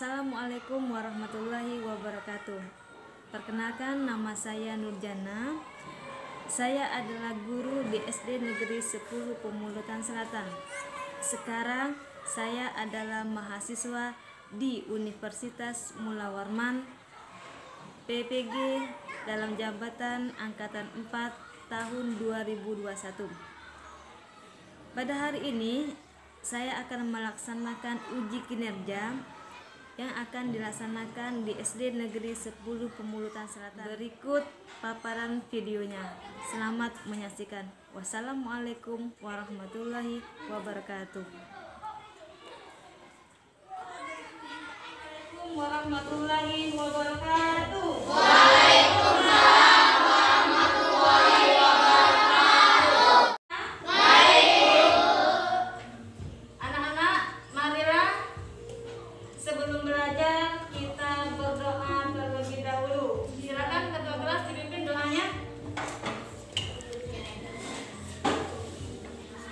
Assalamualaikum warahmatullahi wabarakatuh. Perkenalkan, nama saya Nurjana. Saya adalah guru di SD Negeri 10 Pemulutan Selatan. Sekarang saya adalah mahasiswa di Universitas Mula Warman PPG dalam jabatan Angkatan 4 tahun 2021. Pada hari ini saya akan melaksanakan uji kinerja yang akan dilaksanakan di SD Negeri 10 Pemulutan Selatan. Berikut paparan videonya. Selamat menyaksikan. Wassalamualaikum warahmatullahi wabarakatuh. Waalaikumsalam warahmatullahi wabarakatuh. Waalaikumsalam warahmatullahi wabarakatuh. Baik. Anak-anak, marilah sebelum belajar kita berdoa terlebih dahulu. Silakan ketua kelas dipimpin doanya.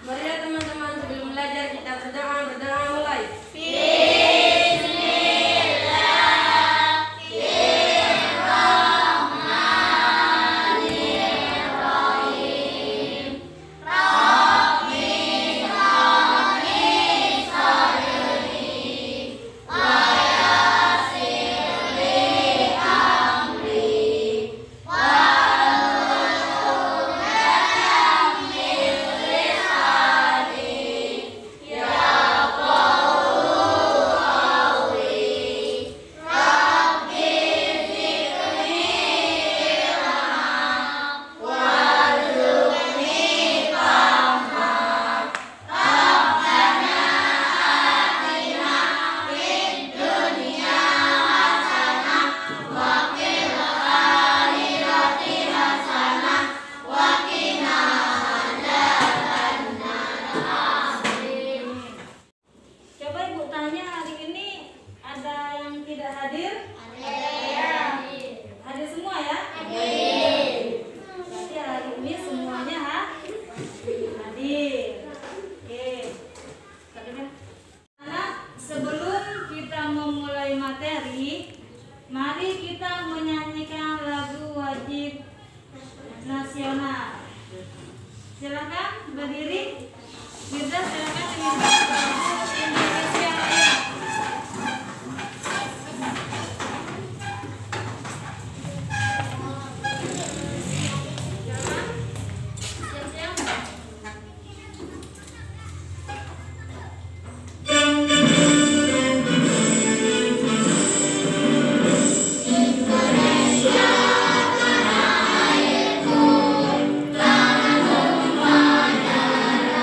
Marilah teman-teman, sebelum belajar kita berdoa mulai. Coba Ibu tanya, hari ini ada yang tidak hadir? Hadir semua ya? Berarti hari ini semuanya hadir. Oke. Anak, sebelum kita memulai materi, mari kita menyanyikan lagu wajib nasional. Silakan berdiri. Firda, silakan menyanyikan lagu Indonesia Raya. Siap-siap. Tanah airku, tanah tumpah darah.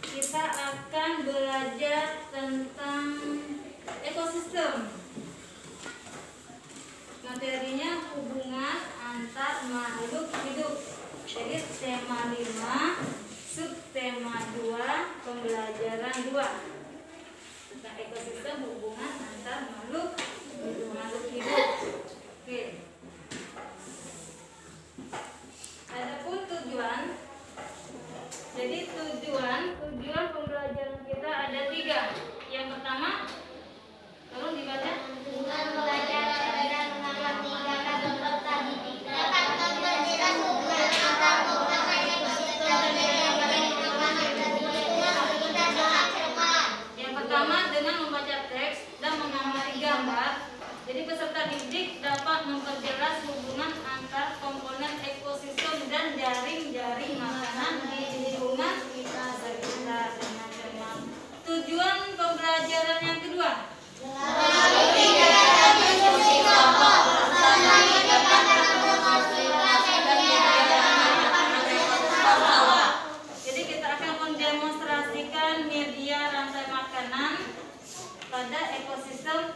kita akan belajar tentang ekosistem. Materinya hubungan antar makhluk hidup. Jadi tema 5, subtema 2, pembelajaran 2 tentang ekosistem hubungan antar makhluk hidup. Oke. Adapun tujuan. Jadi tujuan pembelajaran kita ada 3. Yang pertama, tolong dibaca. Dengan belajar dan mengerti kata beserta didik dapat memperjelas hubungan antar makhluk ekosistem dan bagaimana kita sangat cermat. Yang pertama, dengan membaca teks dan mengamati gambar. Jadi peserta didik dapat memperjelas hubungan antar komponen ekosistem dan jaring-jaring makanan di lingkungan kita sekitar dengan cermat. Tujuan pembelajaran yang kedua. Jadi kita akan mendemonstrasikan media rantai makanan pada ekosistem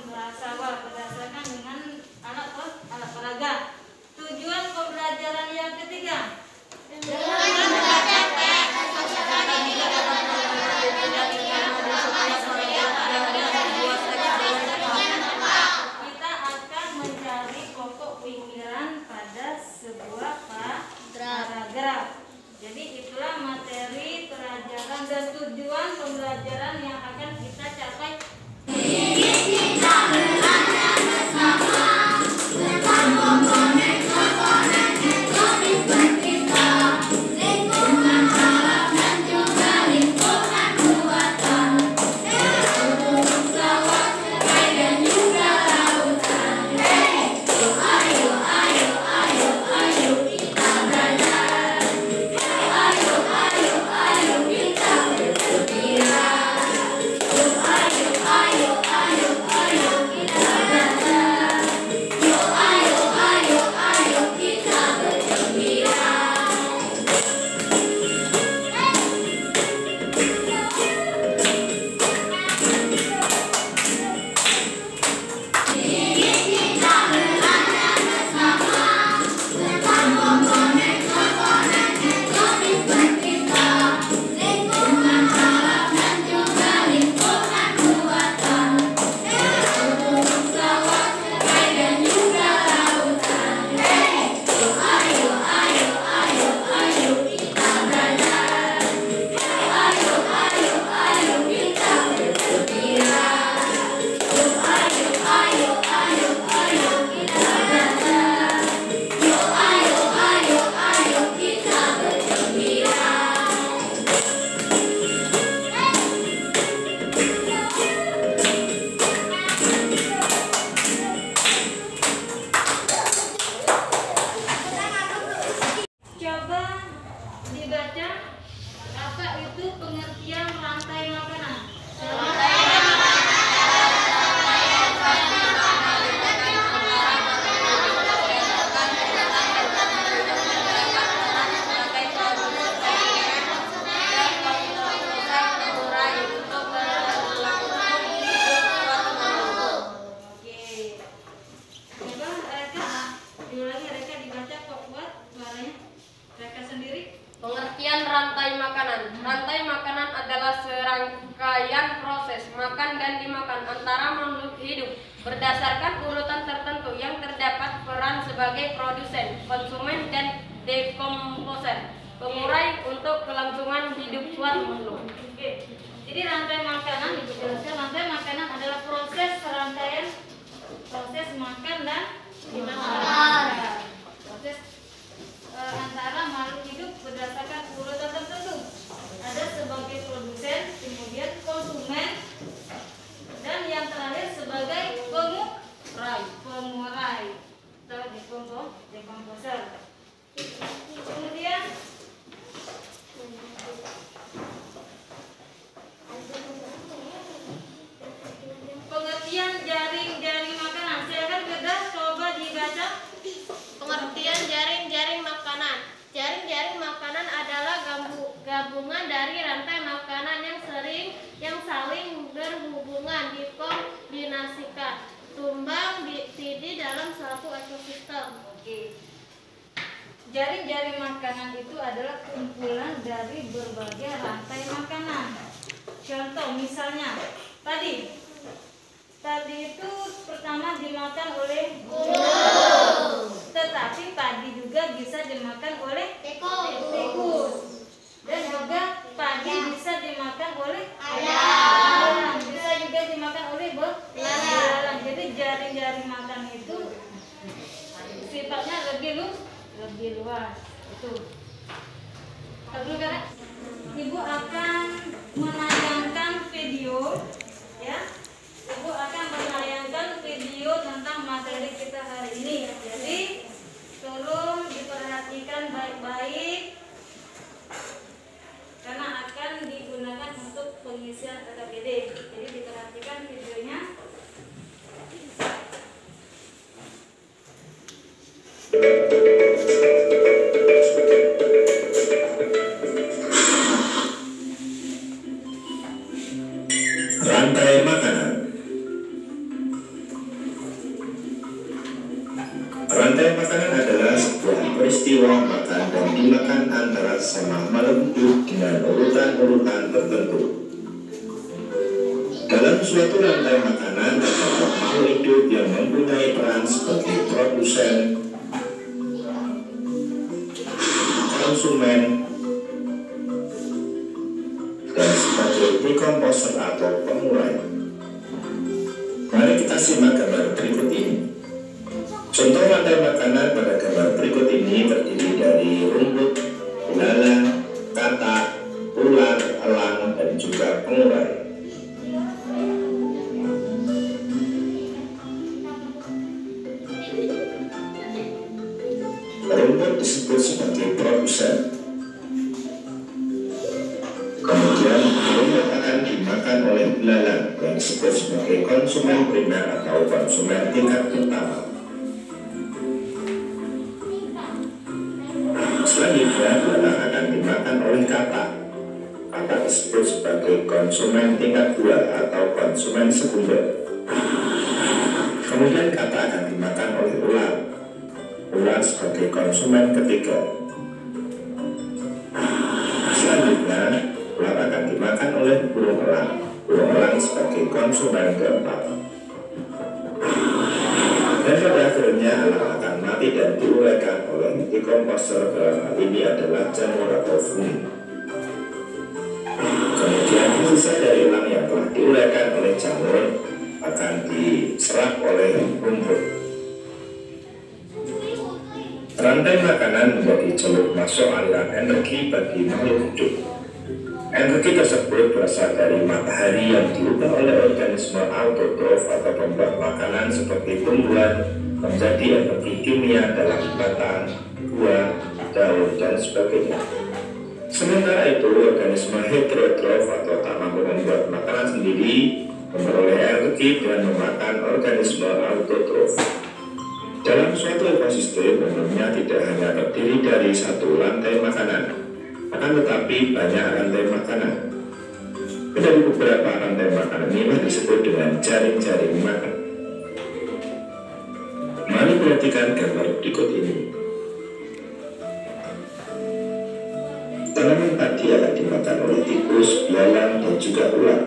prasawa berdasarkan dengan alat peraga. Tujuan pembelajaran yang ketiga. Kita akan mencari pokok pikiran pada sebuah paragraf. Jadi itulah materi pelajaran dan tujuan pembelajaran yang akan kita capai. Rantai makanan adalah serangkaian proses makan dan dimakan antara makhluk hidup berdasarkan urutan tertentu yang terdapat peran sebagai produsen, konsumen, dan dekomposer, pengurai untuk kelangsungan hidup suatu makhluk. Oke. Jadi rantai makanan dijelaskan, rantai makanan adalah proses serangkaian proses makan dan dimakan. Proses antara makhluk hidup berdasarkan urutan tertentu. Ada sebagai produsen, kemudian konsumen, dan yang terakhir sebagai pengurai atau dekomposer. Kemudian pengertian jaring-jaring makanan. Silakan Firda coba dibaca. Pengertian jaring-jaring makanan. Gabungan dari rantai makanan yang saling berhubungan dikombinasikan, tumbang tindih dalam suatu ekosistem. Oke. Jaring-jaring makanan itu adalah kumpulan dari berbagai rantai makanan. Contoh misalnya tadi itu pertama dimakan oleh burung, tetapi padi juga bisa dimakan oleh tikus, dan juga padi bisa dimakan oleh ayam, bisa juga dimakan oleh belalang. Jadi jaring-jaring makan itu sifatnya lebih luas. Itu. Lalu kan Ibu akan menayangkan video, ya. Ibu akan menayangkan video tentang materi kita hari ini. Jadi tolong diperhatikan baik-baik karena akan digunakan untuk pengisian KKBD. Jadi diperhatikan videonya. Rantai makanan. Rantai makanan adalah sebuah peristiwa makan dan dimakan antara sama makhluk hidup dengan urutan-urutan tertentu. Dalam suatu rantai makanan terdapat makhluk hidup yang mempunyai peran sebagai produsen, konsumen, dan sebagai dekomposer atau pengurai. Mari kita simak gambar berikut ini. Contoh rantai makanan pada gambar berikut ini terdiri dari rumput, belalang, katak, ular, elang, dan juga pengurai. Rumput disebut sebagai produsen. Kemudian rumput akan dimakan oleh belalang yang disebut sebagai konsumen primer atau konsumen tingkat pertama. Selanjutnya belalang akan dimakan oleh katak. Katak disebut sebagai konsumen tingkat 2 atau konsumen sekunder. Kemudian katak akan dimakan oleh ular. Ular sebagai konsumen ketiga. Selanjutnya ular akan dimakan oleh burung elang. Burung elang sebagai konsumen keempat. Dan pada akhirnya elang akan mati dan diuraikan oleh dekomposer. Dalam hal ini adalah jamur atau fungi. Kemudian sisa dari elang yang telah diuraikan oleh jamur akan diserap oleh rumput. Rantai makanan menjadi jalur masuk aliran energi bagi makhluk hidup. Energi tersebut berasal dari matahari yang diubah oleh organisme autotrof atau pembuat makanan seperti tumbuhan menjadi energi kimia dalam batang, buah, daun, dan sebagainya. Sementara itu, organisme heterotrof atau tak mampu membuat makanan sendiri memperoleh energi dengan memakan organisme autotrof. Dalam suatu ekosistem umumnya tidak hanya terdiri dari satu rantai makanan, akan tetapi banyak rantai makanan. Dari beberapa rantai makanan ini disebut dengan jaring-jaring makan. Mari perhatikan gambar berikut ini. Tanaman padi akan dimakan oleh tikus, belalang, dan juga ular.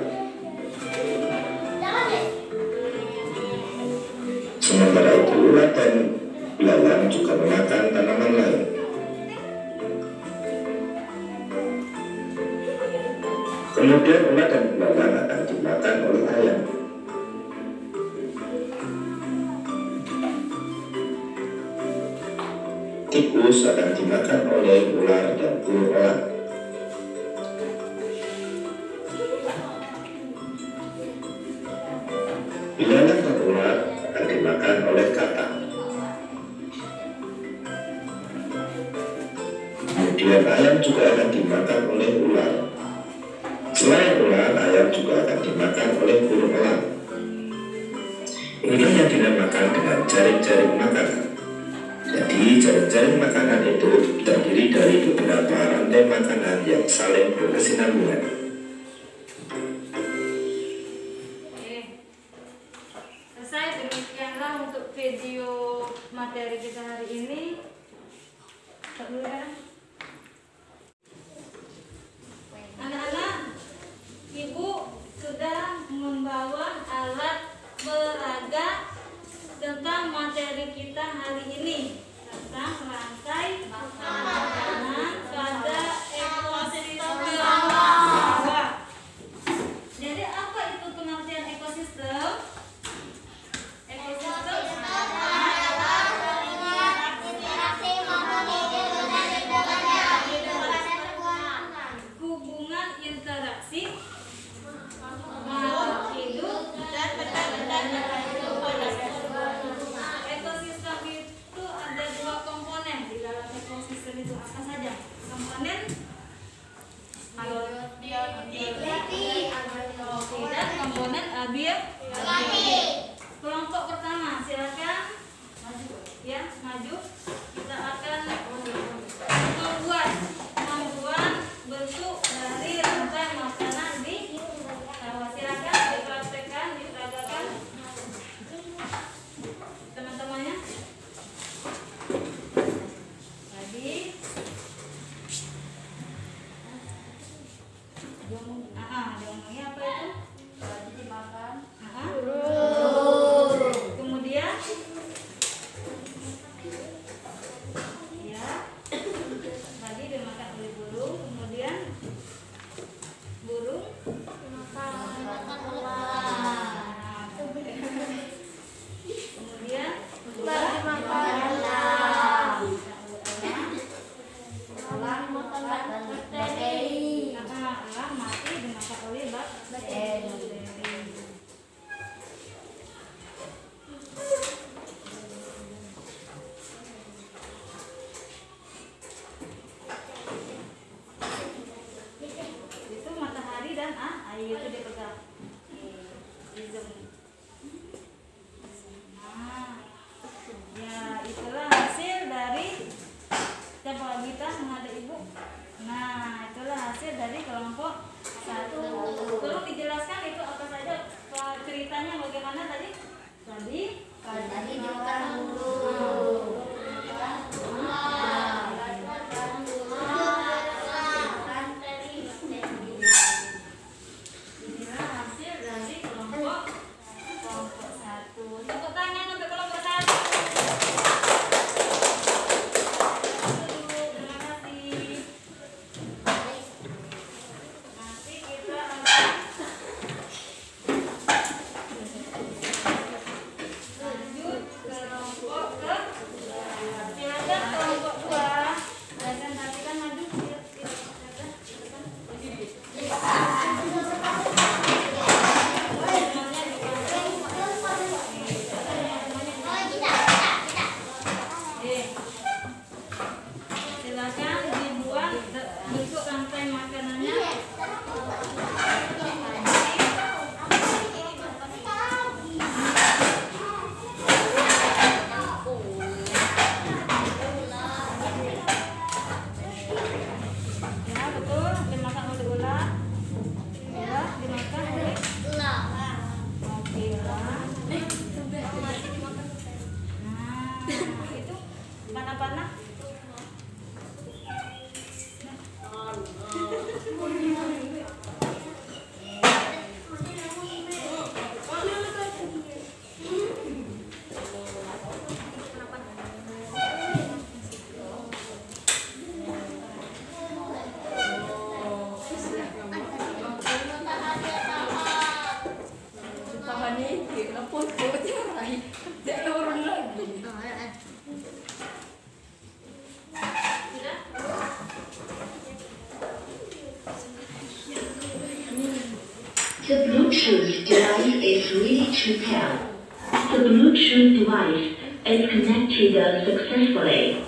Sementara itu ular dan belalang juga memakan tanaman lain. Kemudian ular dan belalang akan dimakan oleh ayam. Tikus akan dimakan oleh ular dan burung elang. Belalang dan ular akan dimakan oleh katak. Kemudian ayam juga akan dimakan oleh ular. Selain ular, ayam juga akan dimakan oleh burung elang. Inilah yang dinamakan dengan jaring-jaring makanan. Jadi jaring-jaring makanan itu terdiri dari beberapa rantai makanan yang saling berkesinambungan. Selesai, demikianlah untuk video materi kita hari ini. Stop dulu ya. Anak-anak, Ibu sudah membawa alat peraga tentang materi kita hari ini tentang rantai makanan pada ekosistem bawah. Jadi apa itu pengertian ekosistem? Ekosistem hubungan interaksi makhluk hidup dan benda-benda yang hidup pada ekosistem itu ada dua komponen. Di dalam ekosistem itu apa saja? Komponen abiotik dan komponen abiotik. Kelompok pertama, silakan maju ya, maju. Kita akan membuat bentuk dari rantai makanan di bawah. Silakan dipraktekkan, diperagakan teman-temannya. Jadi diomongnya apa itu? Dimakan. Kemudian ya, tadi dimakan oleh burung. Kemudian burung kemudian elang mati dimakan oleh bakteri. Itu matahari dan air itu dipegang. Nah, ya itulah hasil dari coba kita menghadap ibu. Nah, itulah hasil dari kelompok 1. Tolong dijelaskan itu apa saja ceritanya, bagaimana tadi? Tadi dimakan burung. Inilah hasil dari kelompok 1. Tepuk tangan untuk kelompok 1. Terima kasih. Nanti kita akan lanjut ke kelompok ke. Silakan kelompok 2. Presentasikan maju. Silakan dibuat bentuk rantai makanannya. Ya betul, dimakan oleh ular. Ya, dimakan oleh oke ular. Nah, itu panah-panah. The Bluetooth device is ready to pair. The Bluetooth device is connected successfully.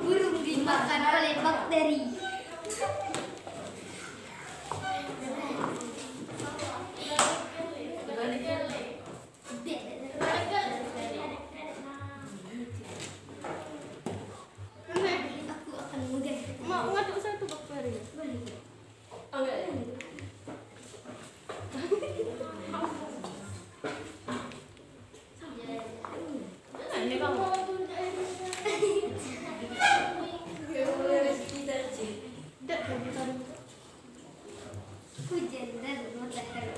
Burung dimakan oleh bakteri. Aku akan mengganti. Mau ngaduk satu bakteri. Ini kamu. Hujan dan matahari.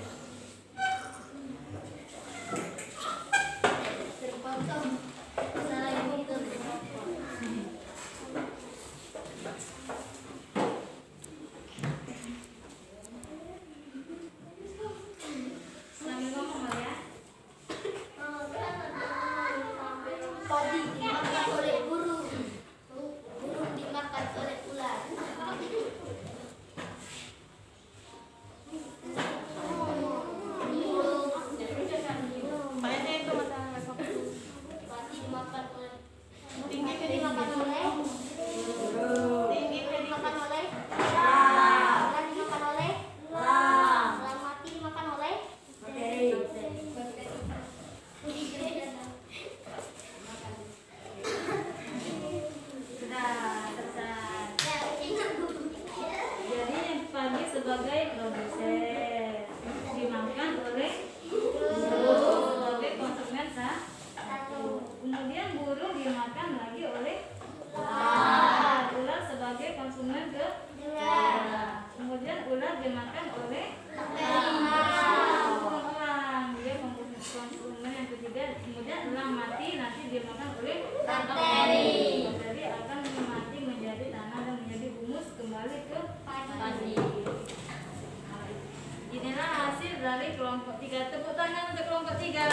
Terpotong. Salah ibu terpotong. Sambil ngomong ya. Padi dimakan oleh burung. Burung dimakan oleh ular. Mainnya itu matahari. Padi dimakan oleh Tinggi ke dimakan oleh Tinggi ke dimakan oleh ular dimakan oleh ular mati dimakan oleh Sudah selesai. Jadi yang pagi sebagai produsen dimakan oleh burung sebagai konsumen kemudian burung dimakan lagi oleh ular sebagai konsumen kemudian ular dimakan oleh orang dia konsumen yang ketiga kemudian elang mati nanti dimakan oleh bakteri akan mati menjadi tanah dan menjadi humus kembali ke padi. Inilah hasil dari kelompok 3. Tepuk tangan untuk kelompok 3.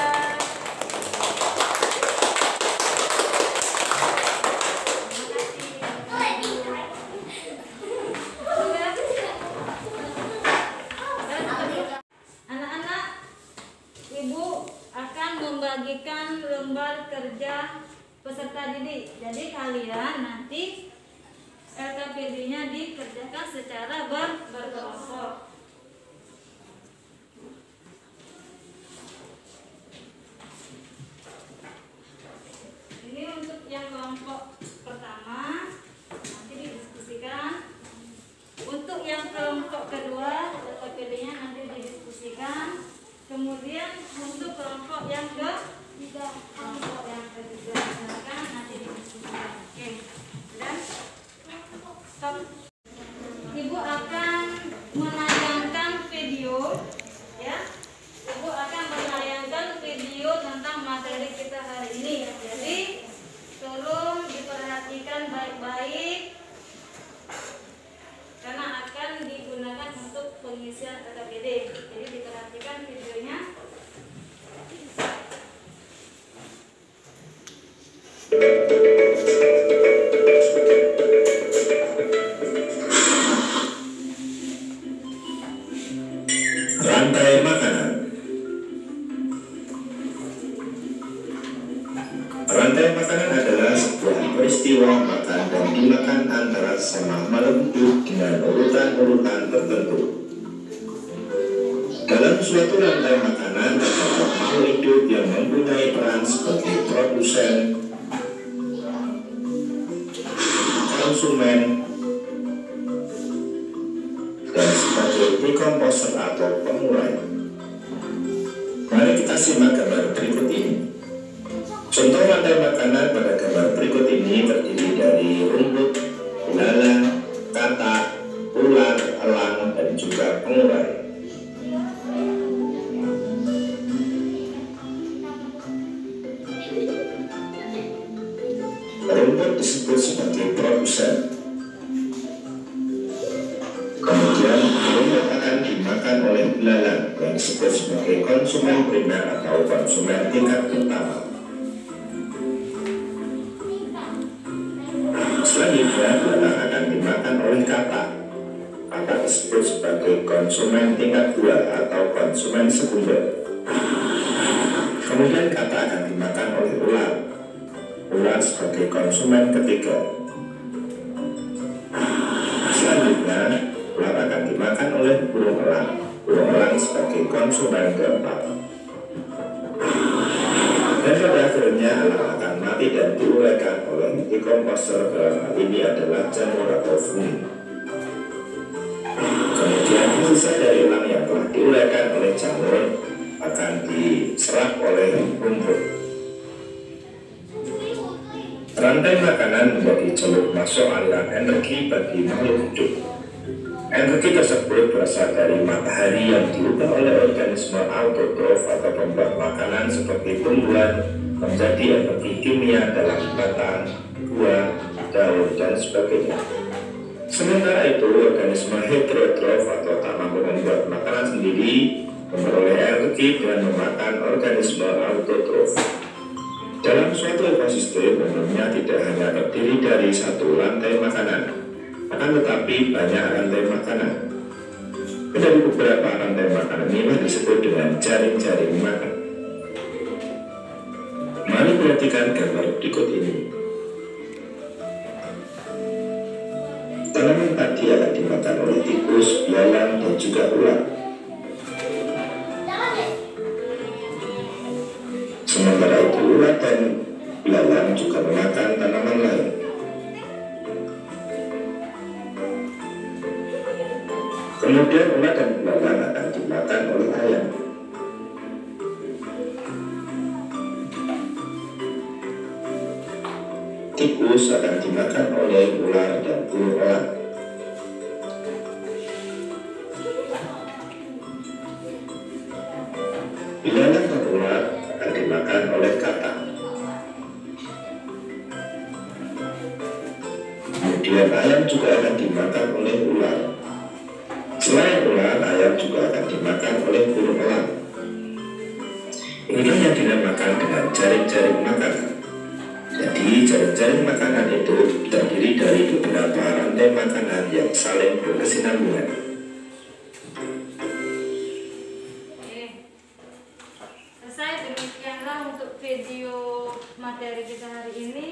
Anak-anak, ibu akan membagikan lembar kerja peserta didik. Jadi kalian nanti LKPD-nya dikerjakan secara berkelompok. Ini untuk yang kelompok pertama nanti didiskusikan. Untuk yang kelompok kedua LKPD-nya nanti didiskusikan. Kemudian untuk kelompok yang ketiga silakan nanti didiskusikan. Oke. Dan stop. Ibu akan menayangkan video ya. Ibu akan menayangkan video tentang materi kita hari ini. Jadi tolong diperhatikan baik-baik karena akan digunakan untuk pengisian LKPD. Jadi diperhatikan videonya. Rantai makanan. Rantai makanan adalah sebuah peristiwa makan dan dimakan antara sama makhluk hidup dengan urutan-urutan tertentu. Dalam suatu rantai makanan terdapat makhluk hidup yang mempunyai peran sebagai produsen, konsumen, dan sebagai dekomposer atau pengurai. Mari kita simak gambar berikut ini. Contoh rantai makanan pada gambar berikut ini terdiri dari rumput, ilalang, katak, ular, elang, dan juga pengurai. Rumput disebut sebagai produsen. Kemudian rumput akan dimakan oleh ilalang yang disebut sebagai konsumen primer atau konsumen tingkat pertama. Selanjutnya ilalang akan dimakan oleh katak. Katak disebut sebagai konsumen tingkat 2 atau konsumen sekunder. Kemudian katak akan dimakan oleh ular. Ular sebagai konsumen ketiga. Selanjutnya, ular akan dimakan oleh burung elang. Burung elang sebagai konsumen keempat. Dan pada akhirnya elang akan mati dan diuraikan oleh dekomposer. Dalam hal ini adalah jamur atau fungi. Kemudian sisa dari elang yang telah diuraikan oleh jamur akan diserap oleh rumput. Rantai makanan menjadi jalur masuk aliran energi bagi makhluk hidup. Energi tersebut berasal dari matahari yang diubah oleh organisme autotrof atau pembuat makanan seperti tumbuhan menjadi energi kimia dalam batang, buah, daun, dan sebagainya. Sementara itu, organisme heterotrof atau tak mampu membuat makanan sendiri memperoleh energi dengan memakan organisme autotrof. Dalam suatu ekosistem umumnya tidak hanya terdiri dari satu rantai makanan, akan tetapi banyak rantai makanan. Dari beberapa rantai makanan inilah disebut dengan jaring-jaring makan. Mari perhatikan gambar berikut ini. Tanaman tadi akan dimakan oleh tikus, belalang, dan juga ular. Sementara itu ular dan belalang juga memakan tanaman lain. Kemudian ular dan belalang akan dimakan oleh ayam. Tikus akan dimakan oleh ular dan burung elang. Belalang dan ular akan dimakan oleh katak. Kemudian ayam juga akan dimakan oleh ular. Selain ular, ayam juga akan dimakan oleh burung elang. Inilah yang dinamakan dengan jaring-jaring makanan. Jadi jaring-jaring makanan itu terdiri dari beberapa rantai makanan yang saling berkesinambungan. Oke. Selesai, demikianlah untuk video materi kita hari ini.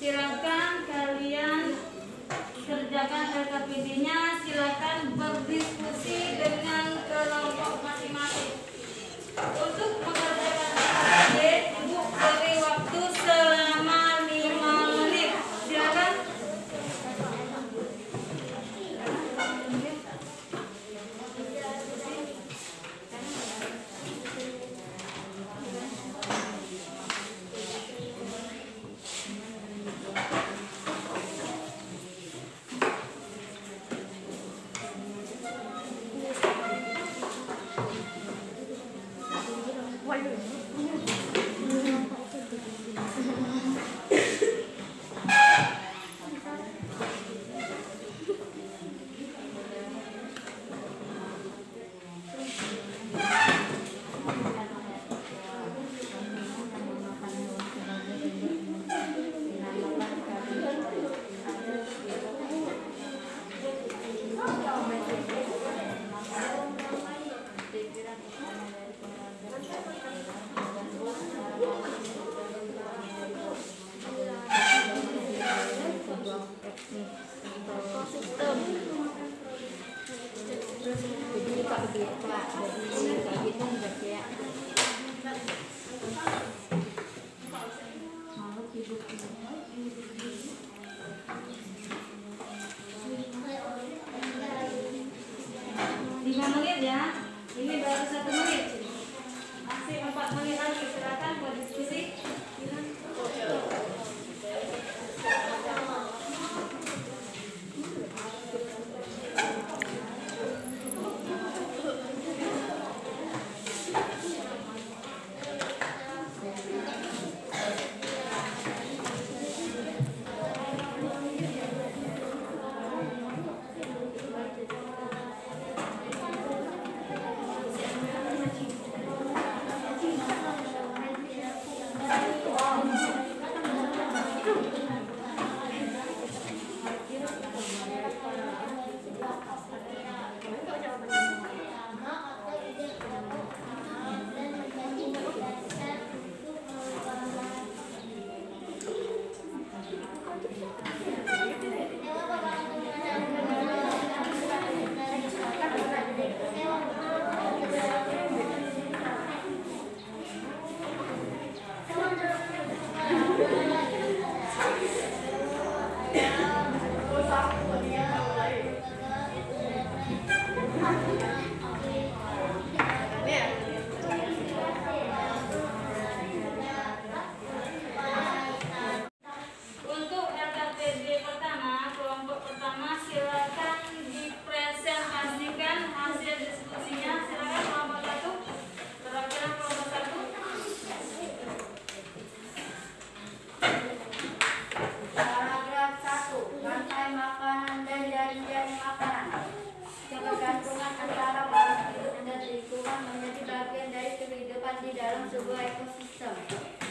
Silakan kalian kerjakan LKPD-nya. Silakan berdiskusi dengan kelompok masing-masing. Untuk mengerjakan LKPD, Ibu beri waktu selama 5 menit. Silakan. di dalam sebuah ekosistem.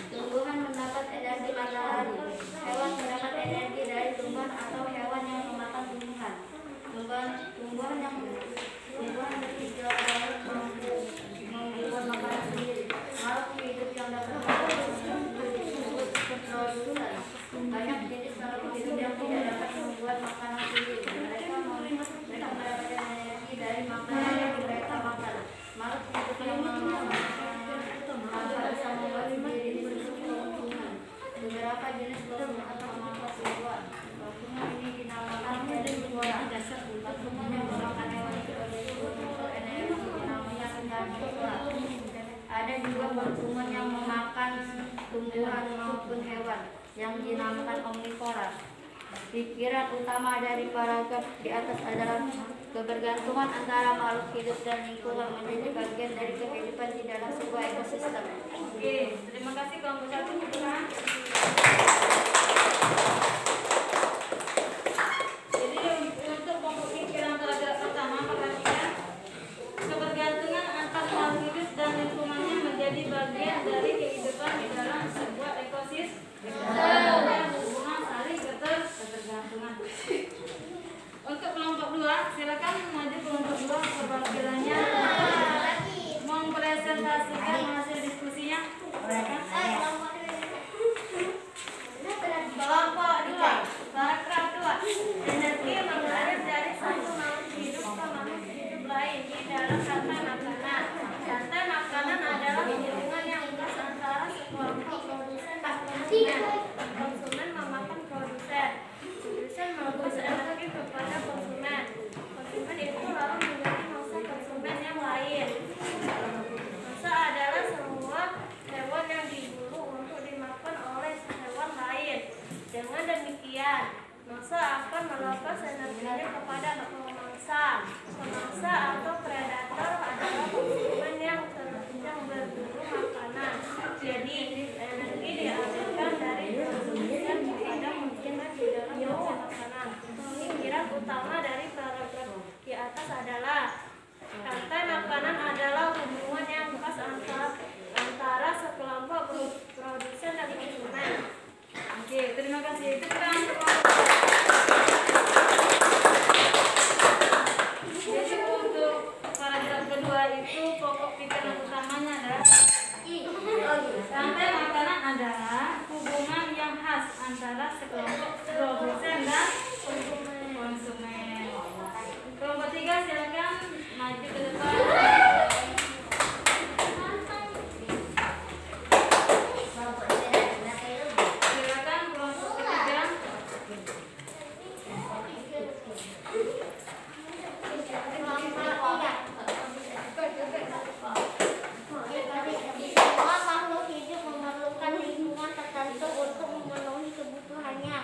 Tumbuhan mendapat energi matahari. Hewan mendapat energi dari tumbuhan atau hewan yang memakan tumbuhan. Tumbuhan berhijau dapat membuat makanan sendiri. Makhluk hidup yang dapat disebut produsen. Banyak jenis makhluk hidup yang tidak dapat membuat makanan sendiri. Mereka mendapat energi dari makanan yang mereka makan. Makhluk hidup yang bisa membuat sendiri disebut tumbuhan. Beberapa jenis tumbuhan atau memakan tumbuhan. Tumbuhan ini dinamakan herbivora. Tumbuhan yang memakan hewan berunsur energi dinamanya karnivora. Ada juga tumbuhan yang memakan tumbuhan maupun hewan yang dinamakan omnivora. Pikiran utama dari paragraf di atas adalah kebergantungan antara makhluk hidup dan lingkungan menjadi bagian dari kehidupan di dalam sebuah ekosistem. Oke, terima kasih kelompok 1. Jadi untuk pokok pikiran paragraf pertama, perhatikan kebergantungan antar makhluk hidup dan lingkungannya menjadi bagian dari kehidupan di dalam sebuah ekosistem. Hubungan saling ketergantungan. Untuk kelompok 2, silakan maju kelompok 2 perwakilannya mempresentasikan hasil diskusinya. Kelompok 2, paragraf 2. Energi mengalir dari satu makhluk hidup ke makhluk hidup lain di dalam rantai makanan. Rantai makanan adalah hubungan yang khas antara sekelompok produsen dan konsumen. Konsumen memakan produsen. Produsen memberi energi kepada konsumen. Konsumen itu lalu menjadi mangsa konsumen yang lain. Mangsa adalah semua hewan yang diburu untuk dimakan oleh hewan lain. Dengan demikian, mangsa akan melepas energinya kepada pemangsa. Pemangsa atau predator adalah konsumen yang berburu makanan. Jadi, energi dialirkan dari produsen kepada konsumen di dalam rantai makanan. Pemikiran utama dari paragraf di atas adalah rantai makanan adalah hubungan yang khas antara sekelompok produsen dan konsumen. Oke, terima kasih. Itu kan jadi untuk paragraf kedua itu pokok pikiran utamanya adalah rantai makanan adalah hubungan yang khas antara sekelompok produsen dan konsumen. Kelompok 3 silakan maju ke depan. Silakan kelompok ketiga. Semua makhluk hidup memerlukan lingkungan tertentu untuk memenuhi kebutuhannya.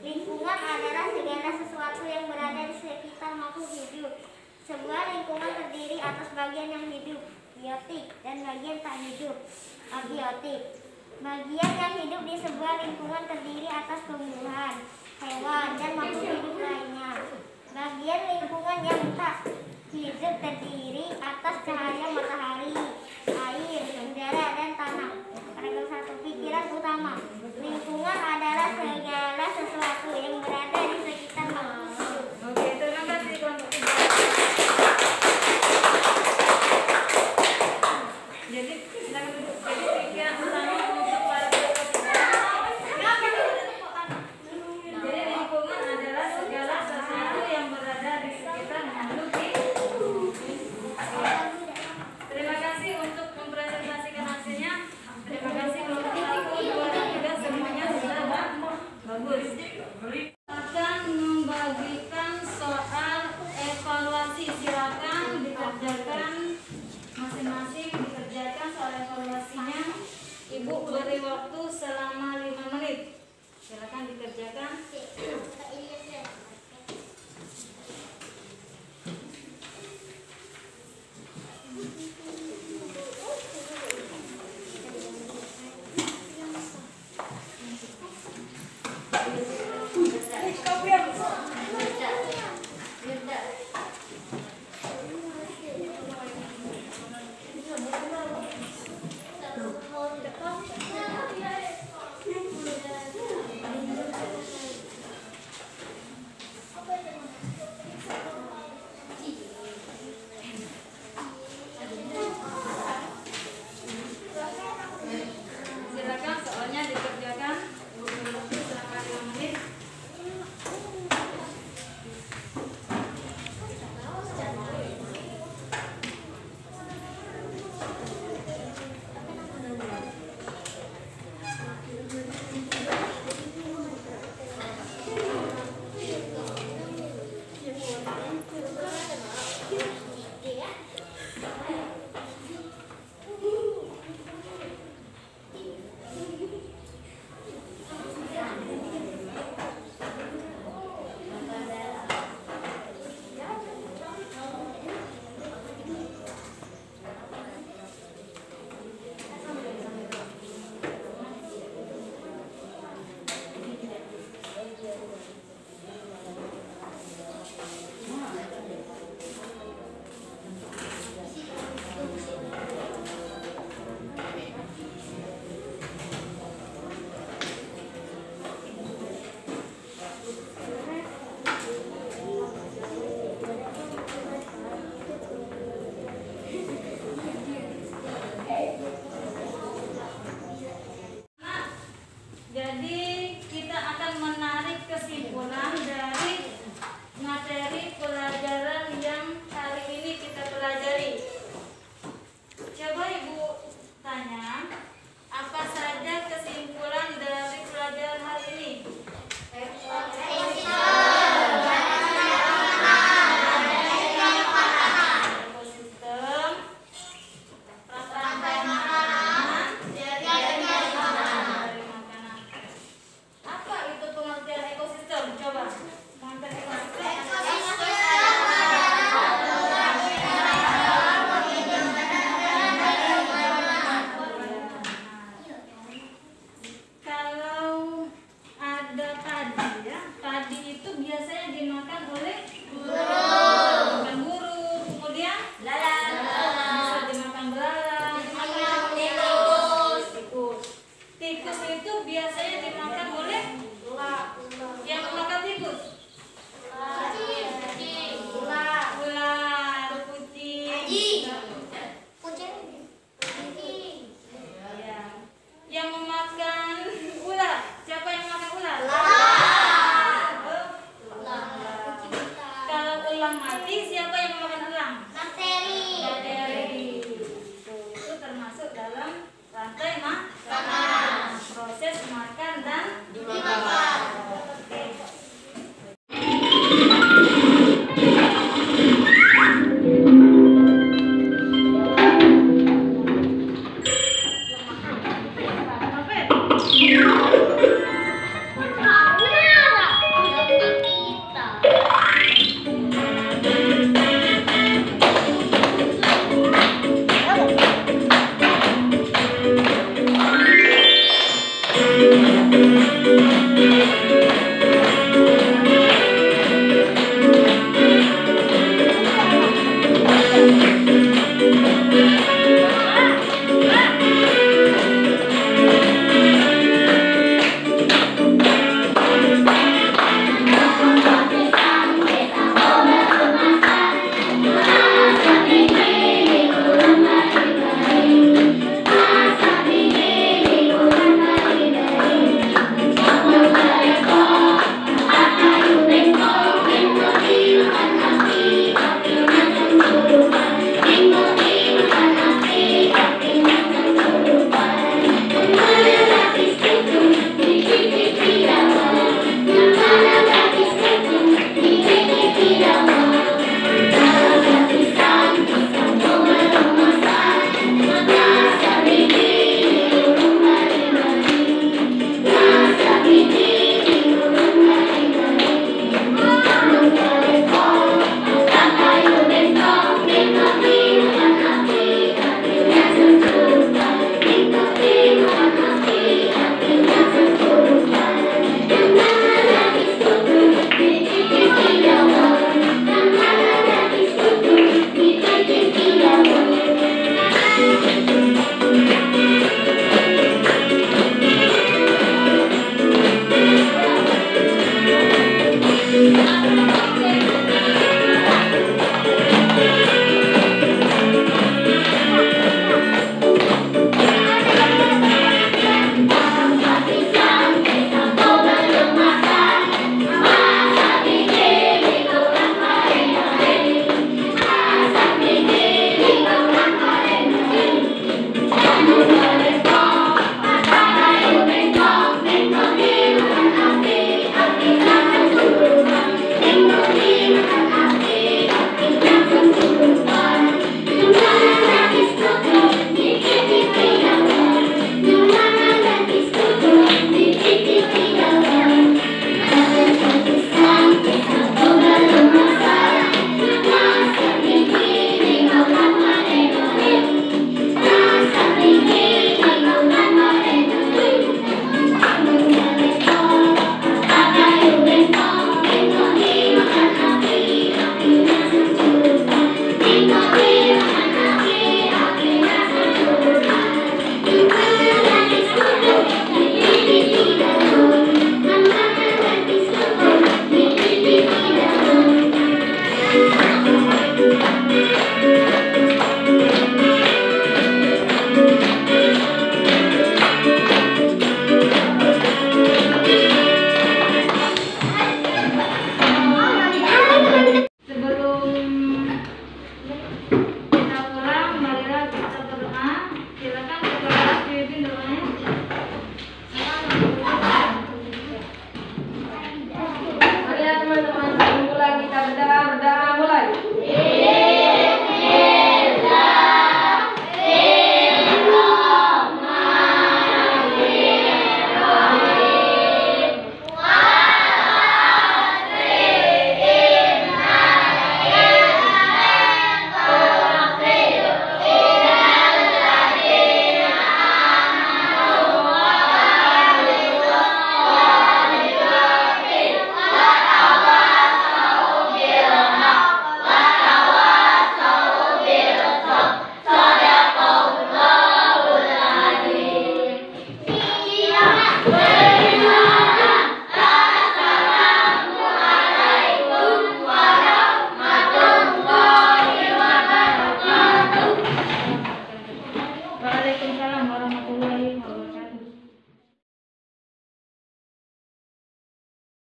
Lingkungan adalah segala sesuatu yang berada di sekitar makhluk hidup. Sebuah lingkungan terdiri atas bagian yang hidup, biotik, dan bagian tak hidup, abiotik. Bagian yang hidup di sebuah lingkungan terdiri atas tumbuhan, hewan, dan makhluk hidup lainnya. Bagian lingkungan yang tak hidup terdiri atas cahaya matahari,